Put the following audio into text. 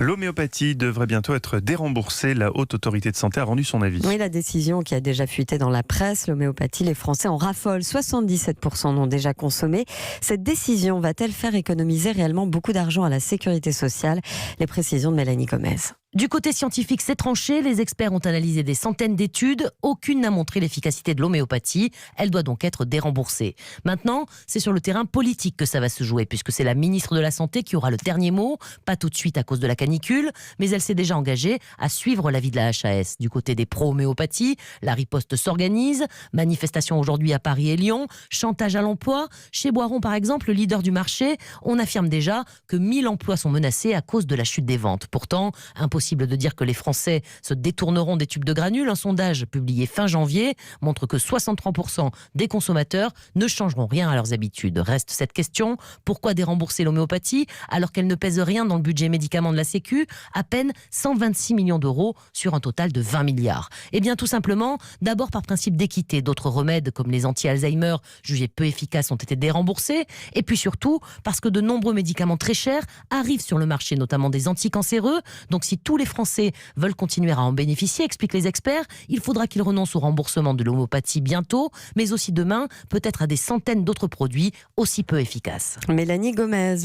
L'homéopathie devrait bientôt être déremboursée. La Haute Autorité de Santé a rendu son avis. Oui, la décision qui a déjà fuité dans la presse, l'homéopathie, les Français en raffolent. 77% l'ont déjà consommé. Cette décision va-t-elle faire économiser réellement beaucoup d'argent à la sécurité sociale? Les précisions de Mélanie Gomez. Du côté scientifique, c'est tranché. Les experts ont analysé des centaines d'études. Aucune n'a montré l'efficacité de l'homéopathie. Elle doit donc être déremboursée. Maintenant, c'est sur le terrain politique que ça va se jouer, puisque c'est la ministre de la Santé qui aura le dernier mot. Pas tout de suite à cause de la canicule, mais elle s'est déjà engagée à suivre l'avis de la HAS. Du côté des pro-homéopathie, la riposte s'organise. Manifestation aujourd'hui à Paris et Lyon. Chantage à l'emploi. Chez Boiron, par exemple, le leader du marché, on affirme déjà que 1000 emplois sont menacés à cause de la chute des ventes. Pourtant, impossible de dire que les Français se détourneront des tubes de granules. Un sondage publié fin janvier montre que 63% des consommateurs ne changeront rien à leurs habitudes. Reste cette question, pourquoi dérembourser l'homéopathie alors qu'elle ne pèse rien dans le budget médicaments de la Sécu? À peine 126 millions d'euros sur un total de 20 milliards. Eh bien tout simplement, d'abord par principe d'équité. D'autres remèdes comme les anti-Alzheimer jugés peu efficaces ont été déremboursés. Et puis surtout parce que de nombreux médicaments très chers arrivent sur le marché, notamment des anticancéreux. Donc si tous les Français veulent continuer à en bénéficier, expliquent les experts, il faudra qu'ils renoncent au remboursement de l'homéopathie bientôt, mais aussi demain, peut-être à des centaines d'autres produits aussi peu efficaces. Mélanie Gomez.